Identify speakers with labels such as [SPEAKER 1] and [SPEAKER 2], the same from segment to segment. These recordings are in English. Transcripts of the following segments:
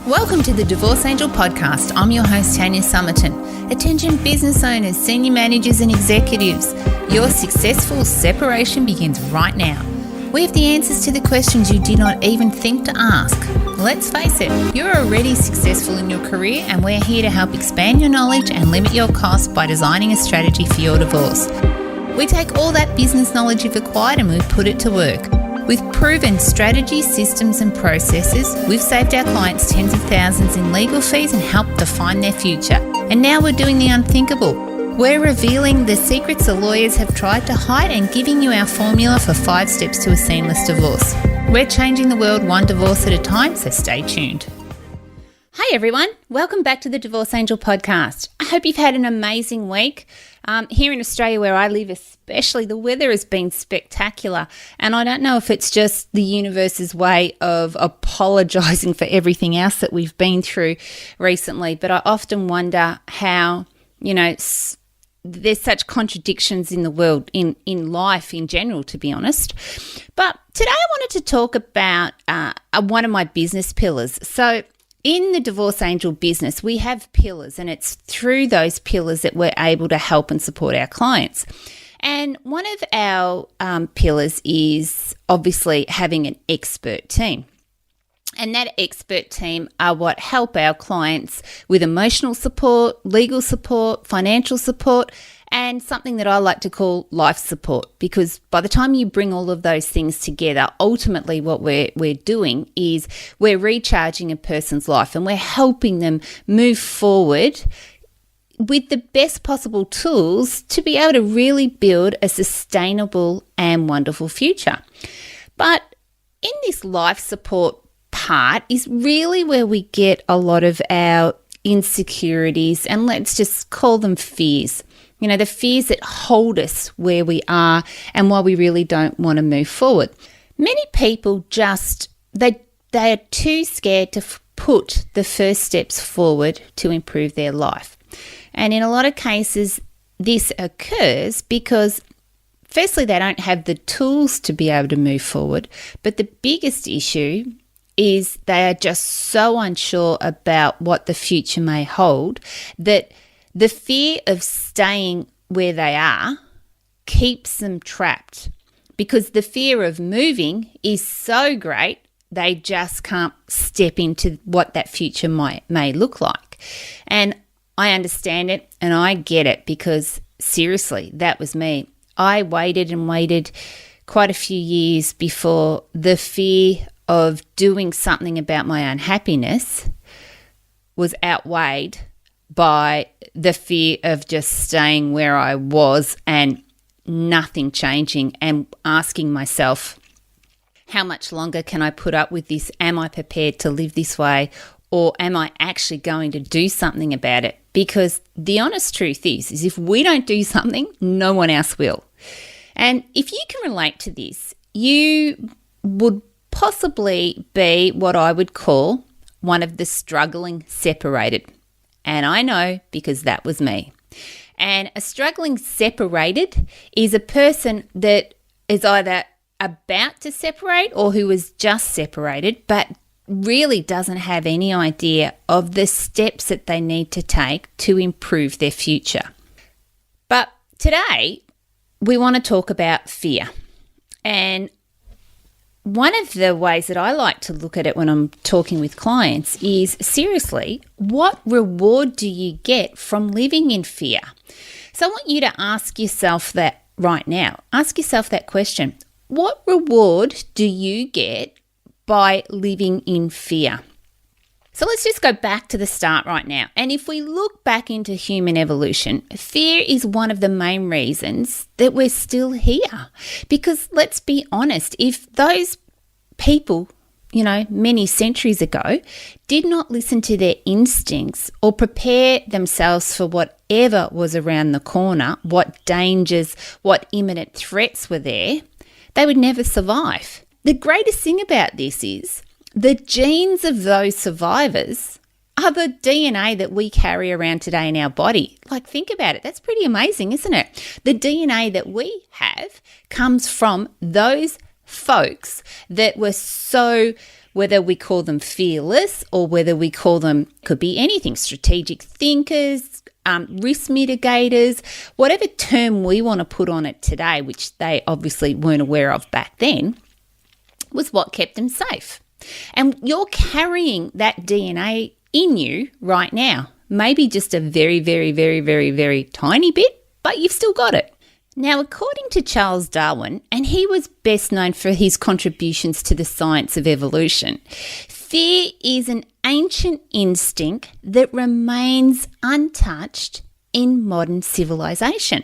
[SPEAKER 1] Welcome to the Divorce Angel podcast. I'm your host, Tanya Summerton. Attention business owners, senior managers and executives. Your successful separation begins right now. We have the answers to the questions you did not even think to ask. Let's face it, you're already successful in your career and we're here to help expand your knowledge and limit your costs by designing a strategy for your divorce. We take all that business knowledge you've acquired and we put it to work. With proven strategies, systems and processes, we've saved our clients tens of thousands in legal fees and helped define their future. And now we're doing the unthinkable. We're revealing the secrets the lawyers have tried to hide and giving you our formula for 5 steps to a seamless divorce. We're changing the world one divorce at a time, so stay tuned. Hi everyone, welcome back to the Divorce Angel podcast. I hope you've had an amazing week. Here in Australia where I live especially, the weather has been spectacular, and I don't know if it's just the universe's way of apologising for everything else that we've been through recently, but I often wonder how, there's such contradictions in the world, in life in general, to be honest. But today I wanted to talk about one of my business pillars. So in the Divorce Angel business, we have pillars, and it's through those pillars that we're able to help and support our clients. And one of our pillars is obviously having an expert team. And that expert team are what help our clients with emotional support, legal support, financial support, and something that I like to call life support, because by the time you bring all of those things together, ultimately what we're doing is we're recharging a person's life and we're helping them move forward with the best possible tools to be able to really build a sustainable and wonderful future. But in this life support part is really where we get a lot of our insecurities, and let's just call them fears. The fears that hold us where we are and why we really don't want to move forward. Many people they are too scared to put the first steps forward to improve their life. And in a lot of cases, this occurs because firstly, they don't have the tools to be able to move forward. But the biggest issue is they are just so unsure about what the future may hold that the fear of staying where they are keeps them trapped, because the fear of moving is so great they just can't step into what that future may look like. And I understand it and I get it, because seriously, that was me. I waited and waited quite a few years before the fear of doing something about my unhappiness was outweighed by the fear of just staying where I was and nothing changing, and asking myself, how much longer can I put up with this? Am I prepared to live this way, or am I actually going to do something about it? Because the honest truth is if we don't do something, no one else will. And if you can relate to this, you would possibly be what I would call one of the struggling separated. And I know, because that was me. And a struggling separated is a person that is either about to separate or who is just separated, but really doesn't have any idea of the steps that they need to take to improve their future. But today, we want to talk about fear. And one of the ways that I like to look at it when I'm talking with clients is, seriously, what reward do you get from living in fear? So I want you to ask yourself that right now. Ask yourself that question. What reward do you get by living in fear? So let's just go back to the start right now. And if we look back into human evolution, fear is one of the main reasons that we're still here. Because let's be honest, if those people, many centuries ago, did not listen to their instincts or prepare themselves for whatever was around the corner, what dangers, what imminent threats were there, they would never survive. The greatest thing about this is the genes of those survivors are the DNA that we carry around today in our body. Like, think about it. That's pretty amazing, isn't it? The DNA that we have comes from those folks that were so whether we call them fearless or whether we call them, could be anything, strategic thinkers, risk mitigators, whatever term we want to put on it today, which they obviously weren't aware of back then, was what kept them safe. And you're carrying that DNA in you right now. Maybe just a very, very, very, very, very tiny bit, but you've still got it. Now, according to Charles Darwin, and he was best known for his contributions to the science of evolution, fear is an ancient instinct that remains untouched in modern civilization.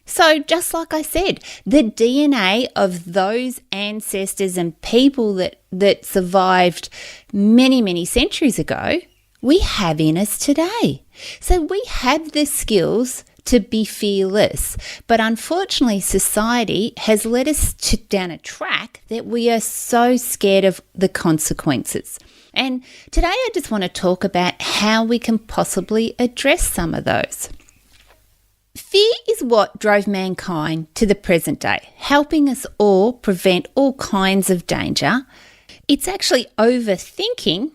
[SPEAKER 1] So just like I said, the DNA of those ancestors and people that survived many, many centuries ago, we have in us today. So we have the skills to be fearless. But unfortunately, society has led us down a track that we are so scared of the consequences. And today I just want to talk about how we can possibly address some of those. Fear is what drove mankind to the present day, helping us all prevent all kinds of danger. It's actually overthinking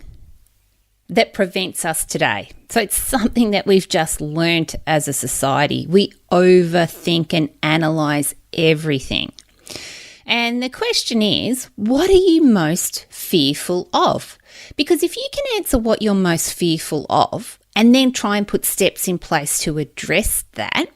[SPEAKER 1] that prevents us today. So it's something that we've just learnt as a society. We overthink and analyse everything. And the question is, what are you most fearful of? Because if you can answer what you're most fearful of and then try and put steps in place to address that,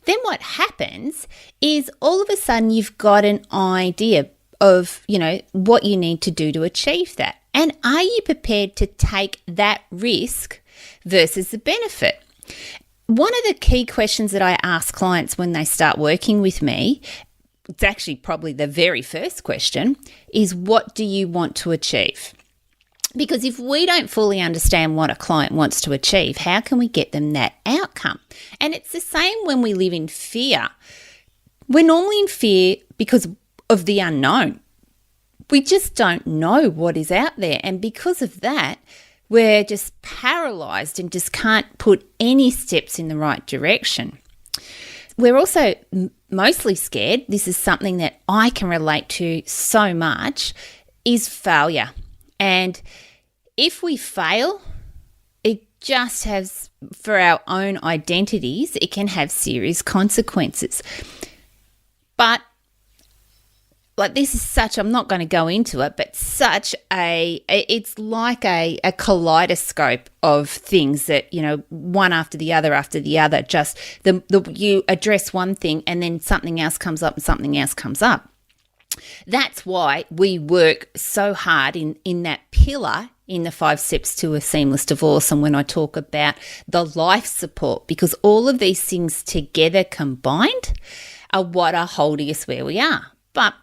[SPEAKER 1] then what happens is all of a sudden you've got an idea of, what you need to do to achieve that. And are you prepared to take that risk versus the benefit? One of the key questions that I ask clients when they start working with me, it's actually probably the very first question, is what do you want to achieve? Because if we don't fully understand what a client wants to achieve, how can we get them that outcome? And it's the same when we live in fear. We're normally in fear because of the unknown. We just don't know what is out there. And because of that, we're just paralyzed and just can't put any steps in the right direction. We're also mostly scared, this is something that I can relate to so much, is failure. And if we fail, it just has, for our own identities, it can have serious consequences. But this is such, I'm not going to go into it, but it's like a kaleidoscope of things that, one after the other, just you address one thing and then something else comes up and something else comes up. That's why we work so hard in that pillar in the 5 steps to a seamless divorce. And when I talk about the life support, because all of these things together combined are what are holding us where we are. But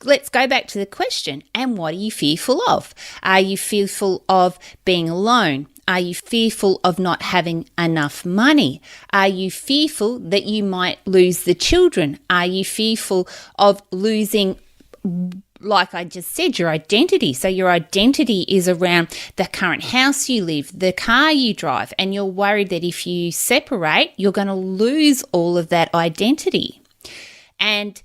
[SPEAKER 1] let's go back to the question, and what are you fearful of? Are you fearful of being alone? Are you fearful of not having enough money? Are you fearful that you might lose the children? Are you fearful of losing, like I just said, your identity? So your identity is around the current house you live, the car you drive, and you're worried that if you separate, you're going to lose all of that identity. And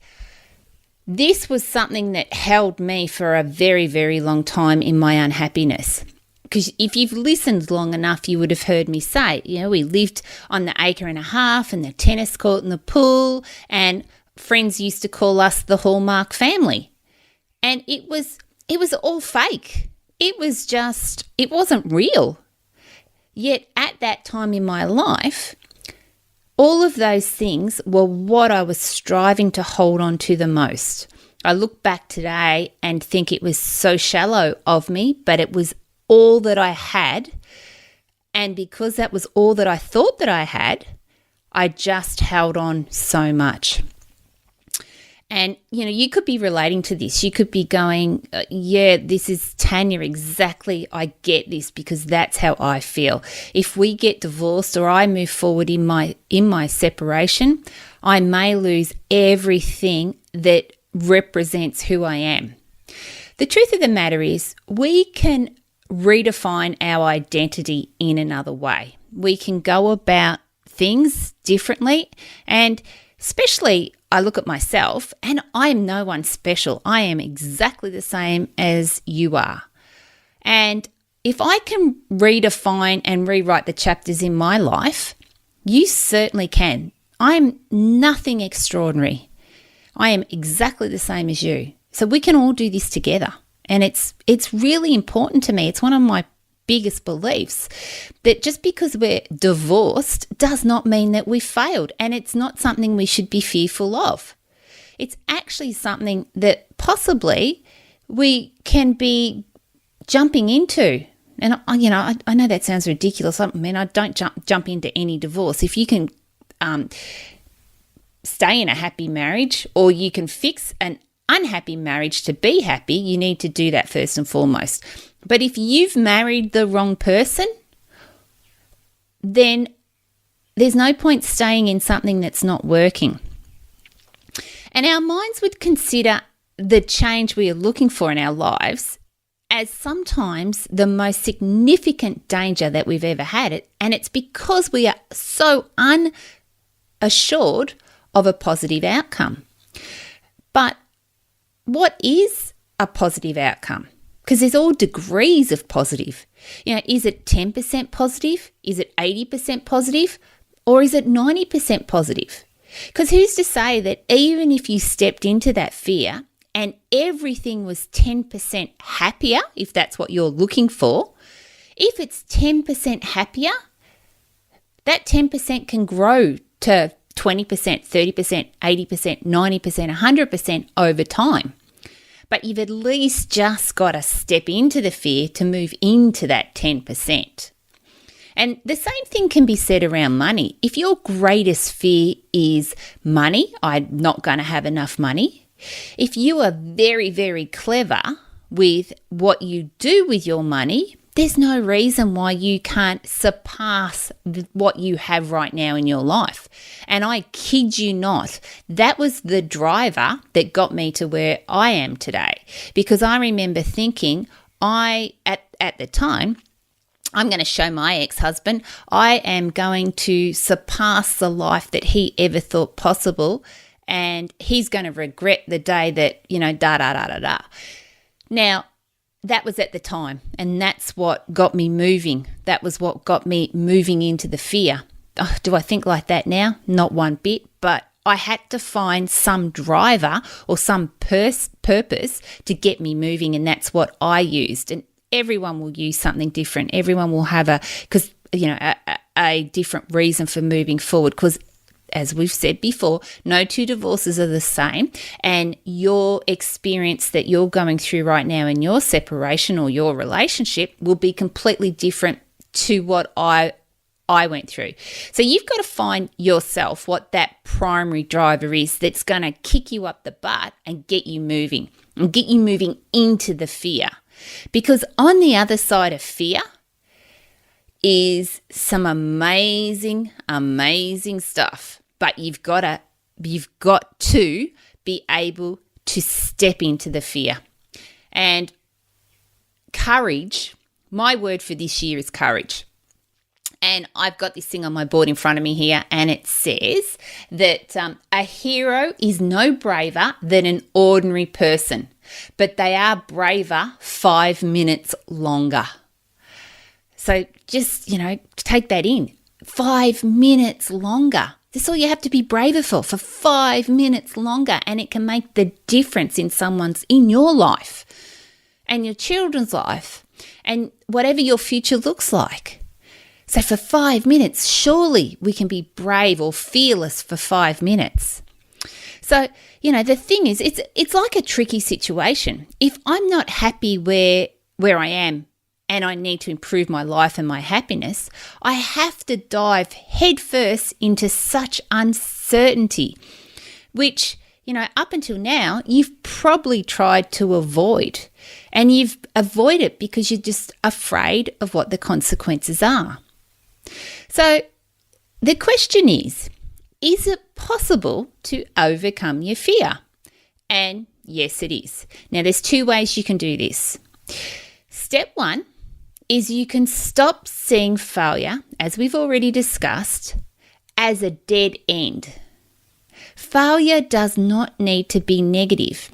[SPEAKER 1] this was something that held me for a very, very long time in my unhappiness. Because if you've listened long enough, you would have heard me say, we lived on the acre and a half and the tennis court and the pool, and friends used to call us the Hallmark family. And it was all fake. It wasn't real. Yet at that time in my life, all of those things were what I was striving to hold on to the most. I look back today and think it was so shallow of me, but it was all that I had. And because that was all that I thought that I had, I just held on so much. And, you could be relating to this. You could be going, this is Tanya, exactly. I get this because that's how I feel. If we get divorced or I move forward in my separation, I may lose everything that represents who I am. The truth of the matter is we can redefine our identity in another way. We can go about things differently, and especially I look at myself and I am no one special. I am exactly the same as you are. And if I can redefine and rewrite the chapters in my life, you certainly can. I am nothing extraordinary. I am exactly the same as you. So we can all do this together. And it's really important to me. It's one of my biggest beliefs that just because we're divorced does not mean that we failed. And it's not something we should be fearful of. It's actually something that possibly we can be jumping into. And, I know that sounds ridiculous. I mean, I don't jump into any divorce. If you can stay in a happy marriage, or you can fix an unhappy marriage to be happy, you need to do that first and foremost. But if you've married the wrong person, then there's no point staying in something that's not working. And our minds would consider the change we are looking for in our lives as sometimes the most significant danger that we've ever had. And it's because we are so unassured of a positive outcome. But what is a positive outcome? Because there's all degrees of positive. Is it 10% positive? Is it 80% positive? Or is it 90% positive? Because who's to say that even if you stepped into that fear and everything was 10% happier, if that's what you're looking for, if it's 10% happier, that 10% can grow to 20%, 30%, 80%, 90%, 100% over time. But you've at least just got to step into the fear to move into that 10%. And the same thing can be said around money. If your greatest fear is money, I'm not going to have enough money. If you are very, very clever with what you do with your money, there's no reason why you can't surpass what you have right now in your life. And I kid you not, that was the driver that got me to where I am today. Because I remember thinking, at the time, I'm going to show my ex-husband, I am going to surpass the life that he ever thought possible, and he's going to regret the day that, da-da-da-da-da. Now, that was at the time, and that's what got me moving. That was what got me moving into the fear. Oh, do I think like that now? Not one bit, but I had to find some driver or some purpose to get me moving, and that's what I used. And everyone will use something different. Everyone will have a different reason for moving forward, because as we've said before, no two divorces are the same, and your experience that you're going through right now in your separation or your relationship will be completely different to what I went through. So you've got to find yourself what that primary driver is that's going to kick you up the butt and get you moving into the fear. Because on the other side of fear is some amazing, amazing stuff. But you've got to be able to step into the fear. And courage, my word for this year is courage. And I've got this thing on my board in front of me here, and it says that a hero is no braver than an ordinary person, but they are braver 5 minutes longer. So just, take that in. 5 minutes longer. That's all you have to be braver for 5 minutes longer, and it can make the difference in your life and your children's life and whatever your future looks like. So for 5 minutes, surely we can be brave or fearless for 5 minutes. So, the thing is, it's like a tricky situation. If I'm not happy where I am, and I need to improve my life and my happiness, I have to dive headfirst into such uncertainty, which, up until now, you've probably tried to avoid. And you've avoided it because you're just afraid of what the consequences are. So the question is it possible to overcome your fear? And yes, it is. Now, there's 2 ways you can do this. Step 1 is you can stop seeing failure, as we've already discussed, as a dead end. Failure does not need to be negative.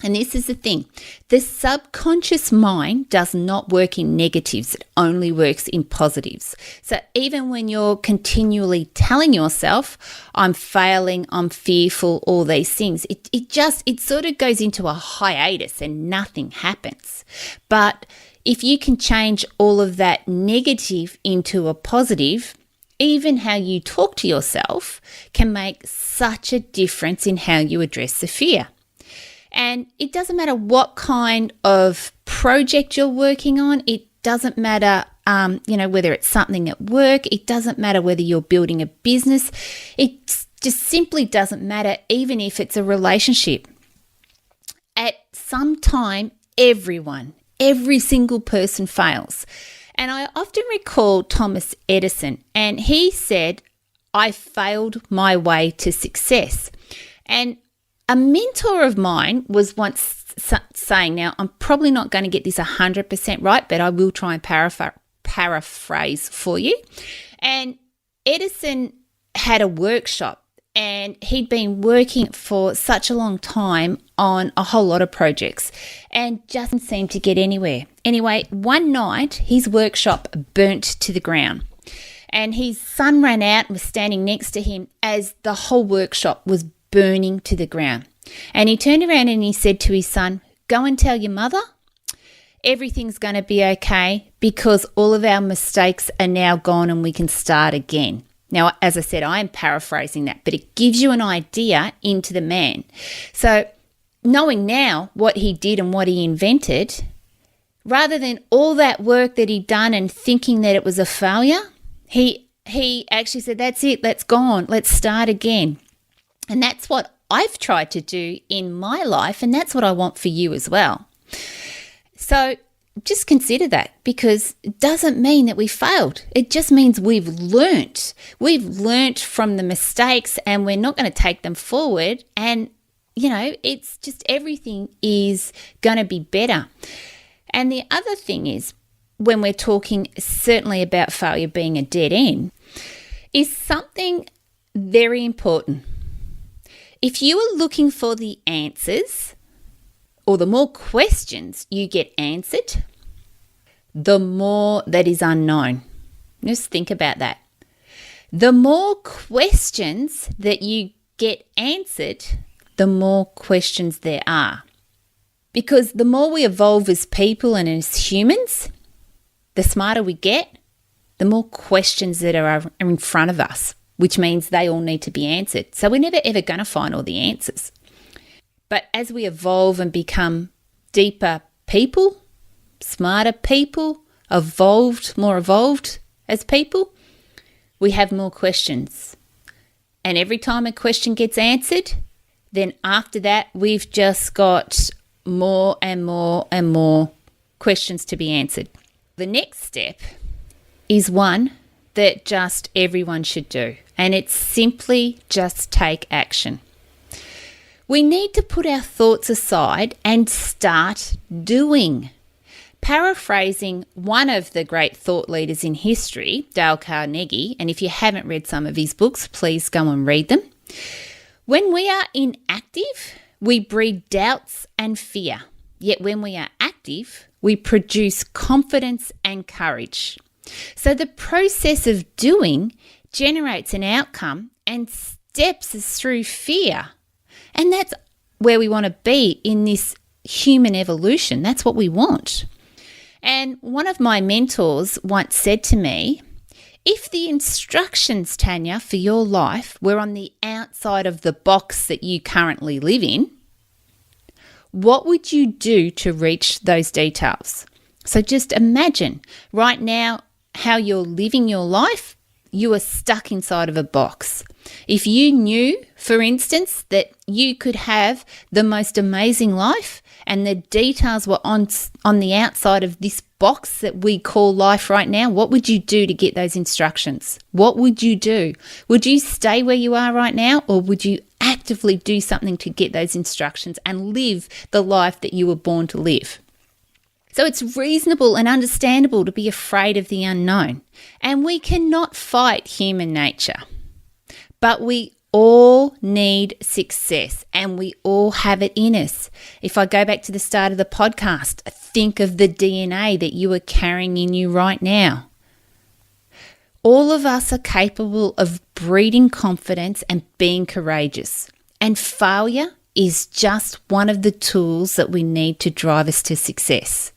[SPEAKER 1] And this is the thing, the subconscious mind does not work in negatives, it only works in positives. So even when you're continually telling yourself, I'm failing, I'm fearful, all these things, it sort of goes into a hiatus and nothing happens. But if you can change all of that negative into a positive, even how you talk to yourself can make such a difference in how you address the fear. And it doesn't matter what kind of project you're working on. It doesn't matter, whether it's something at work. It doesn't matter whether you're building a business. It just simply doesn't matter, even if it's a relationship. At some time, every single person fails. And I often recall Thomas Edison, and he said, I failed my way to success. And a mentor of mine was once saying, now I'm probably not going to get this 100% right, but I will try and paraphrase for you. And Edison had a workshop, and he'd been working for such a long time on a whole lot of projects and just didn't seem to get anywhere. Anyway, one night his workshop burnt to the ground, and his son ran out and was standing next to him as the whole workshop was burning to the ground. And he turned around and he said to his son, go and tell your mother everything's going to be okay because all of our mistakes are now gone and we can start again. Now, as I said, I am paraphrasing that, but it gives you an idea into the man. So knowing now what he did and what he invented, rather than all that work that he'd done and thinking that it was a failure, he actually said, that's it, that's gone, let's start again. And that's what I've tried to do in my life, and that's what I want for you as well. So just consider that, because it doesn't mean that we failed. It just means we've learnt. We've learnt from the mistakes, and we're not going to take them forward. And, it's just everything is going to be better. And the other thing is, when we're talking certainly about failure being a dead end, is something very important. If you are looking for the answers, or the more questions you get answered, the more that is unknown. Just think about that. The more questions that you get answered, the more questions there are. Because the more we evolve as people and as humans, the smarter we get, the more questions that are in front of us, which means they all need to be answered. So we're never ever going to find all the answers. But as we evolve and become deeper people, smarter people, more evolved as people, we have more questions. And every time a question gets answered, then after that, we've just got more and more and more questions to be answered. The next step is one that just everyone should do, and it's simply just take action. We need to put our thoughts aside and start doing. Paraphrasing one of the great thought leaders in history, Dale Carnegie, and if you haven't read some of his books, please go and read them. When we are inactive, we breed doubts and fear. Yet when we are active, we produce confidence and courage. So the process of doing generates an outcome and steps us through fear. And that's where we want to be in this human evolution. That's what we want. And one of my mentors once said to me, if the instructions, Tanya, for your life were on the outside of the box that you currently live in, what would you do to reach those details? So just imagine right now how you're living your life. You are stuck inside of a box. If you knew, for instance, that you could have the most amazing life and the details were on the outside of this box that we call life right now, what would you do to get those instructions? What would you do? Would you stay where you are right now, or would you actively do something to get those instructions and live the life that you were born to live? So it's reasonable and understandable to be afraid of the unknown, and we cannot fight human nature, but we all need success and we all have it in us. If I go back to the start of the podcast, think of the DNA that you are carrying in you right now. All of us are capable of breeding confidence and being courageous. And failure is just one of the tools that we need to drive us to success.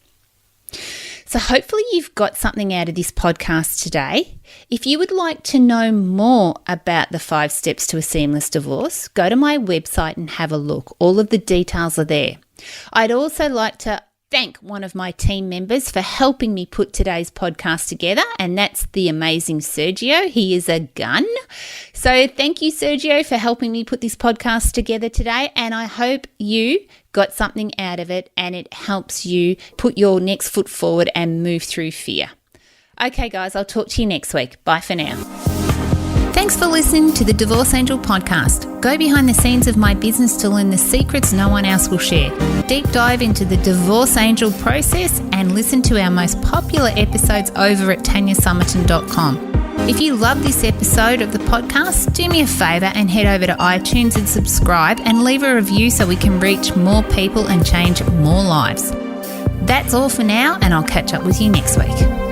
[SPEAKER 1] So hopefully you've got something out of this podcast today. If you would like to know more about the 5 steps to a seamless divorce, go to my website and have a look. All of the details are there. I'd also like to thank one of my team members for helping me put today's podcast together, and that's the amazing Sergio. He is a gun. So thank you, Sergio, for helping me put this podcast together today, and I hope you got something out of it and it helps you put your next foot forward and move through fear. Okay, guys, I'll talk to you next week. Bye for now. Thanks for listening to the Divorce Angel podcast. Go behind the scenes of my business to learn the secrets no one else will share. Deep dive into the Divorce Angel process and listen to our most popular episodes over at tanyasummerton.com. If you love this episode of the podcast, do me a favour and head over to iTunes and subscribe and leave a review so we can reach more people and change more lives. That's all for now, and I'll catch up with you next week.